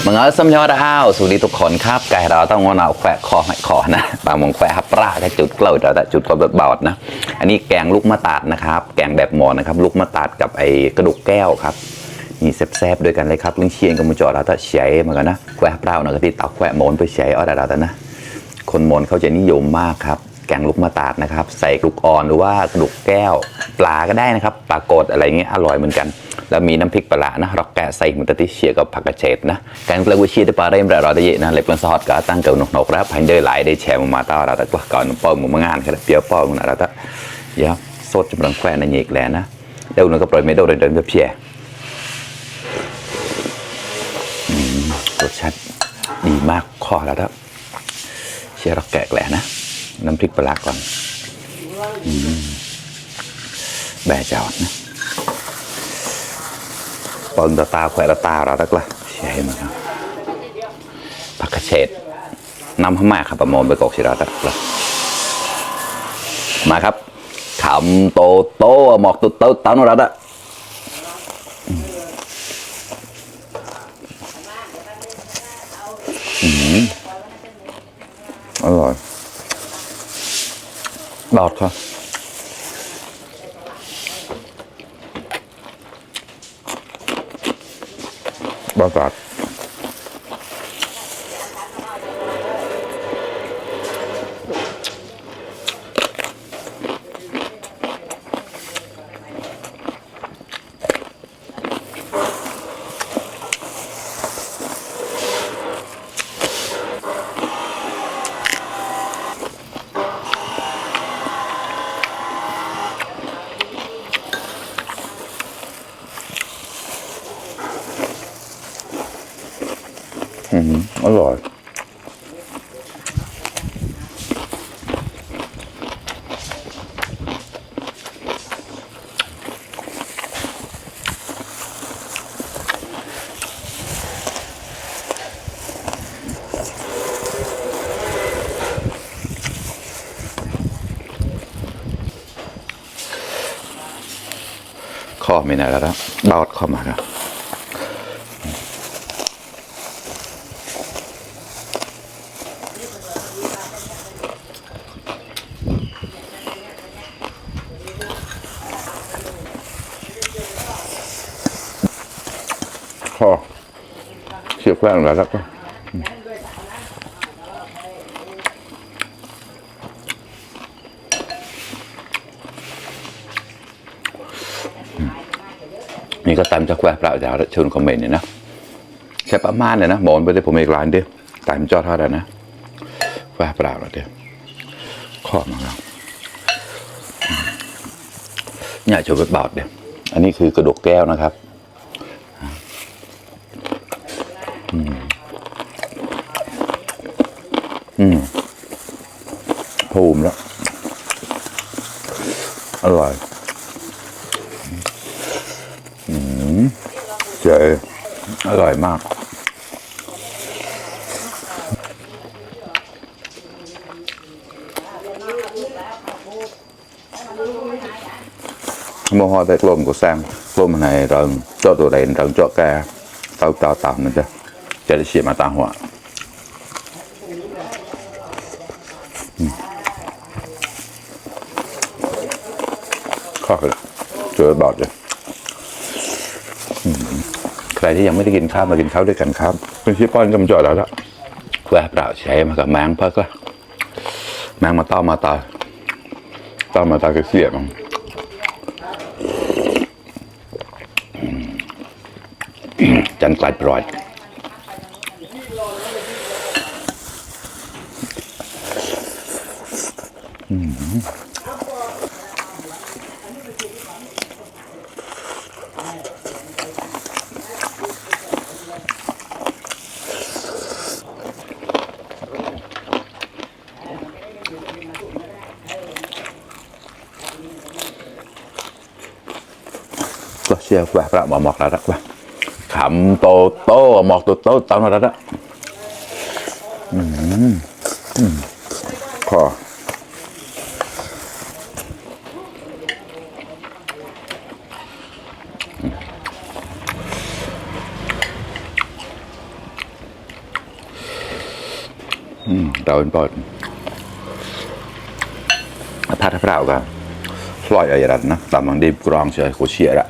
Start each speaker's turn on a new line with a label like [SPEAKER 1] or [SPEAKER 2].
[SPEAKER 1] มึงเอาสมยอดอ้าวสวัสดีทุกคนครับไก่เราต้องงอนเอาแขวะคอให้คอนะบางมงแขวะฮับปลาแค่จุดเกล้าแต่จุดก็เบาๆนะอันนี้แกงลูกมะตาดนะครับแกงแบบหมอนะครับลูกมะตาดกับไอ้กระดูกแก้วครับมีแซ่บๆด้วยกันเลยครับลิงเชียนกับมุจอเราต้องใช้เหมือนกันนะแขวะเปล่าหน่อยก็ที่ตักแขวะโมนไปใช้เอาแต่นะคนโมนเขาจะนิยมมากครับแกงลูกมะตาดนะครับใส่กระดูกอ่อนหรือว่ากระดูกแก้วปลาก็ได้นะครับปลากดอะไรเงี้ยอร่อยเหมือนกันแล้วมีน้ำพริกปลานะเราแกะใส่มันติเชียกับผักกระเฉดนะการเปลือกวิเชียที่ปลาเริ่มเราได้เยอะนะเล็บเป็นซอสก็ตั้งเกี่ยวนกแล้วพันเดอร์หลายได้แชร์มาต่อเราแต่ก่อนป้อมงานแค่เปียวป้อมนะเราแต่เยอะสดจำลังแควในเยกแลนะเดี๋ยวนึงก็ปล่อยไม่ได้เดินแบบเชียรสชาติดีมากข้อแล้วครับเชียร์เราแกะแหละนะน้ำพริกปลาก่อนแบะจอดนะปนตาแขวะตาเราตักละใช่ไหมครับผักกระเฉดน้ำพม่าครับประมงไปกอกชิราตักละมาครับขำโตโตหมอกตุ๊ดเต้าเต้าโนรัตอะอร่อยดอดครับบาดอร่อยข้อไม่นานแล้วดอดเข้ามาครับข้อเชี่ยวแกล้งแล้วก็นี่ก็ตามจะแควะเปล่าจะชวนคอมเมนต์เนี่ยนะใช้ประมาณเลยนะหมอนไปได้ผมอีกร้านเดียวตามจอดเท่าไหร่นะแควะเปล่าแล้วเดียวข้อมาแล้วเนี่ยโชว์แบบบอดเดียวอันนี้คือกระดูกแก้วนะครับภูมิแล้วอร่อยเจ๋ออร่อยมากmồ hôi tại lồm của sang lồm này rồi cho tụi đèn rồi cho ca tao tao nữa chứ cho đi xịt mà tao hỏa khó rồi chưa bọt rồi ใครที่ยังไม่ได้กินข้าวมากินข้าวด้วยกันครับเป็นชิปป้อนกำจอดแล้วละแควะเปล่าใช้มากับแมงเพิ่ก็แมงมาต้อมาตากระเสียบจันกลายปล่อยก็เชียร์แควะเปล่าหมอกแล้วนะขำโตโตหมอกโตโตเต้าโนรัตอะข้อ ก เราเป็นปอดถ้าเปล่าก็ลอยอะไรนะตามหลังดีกรองเฉยโคเชียละ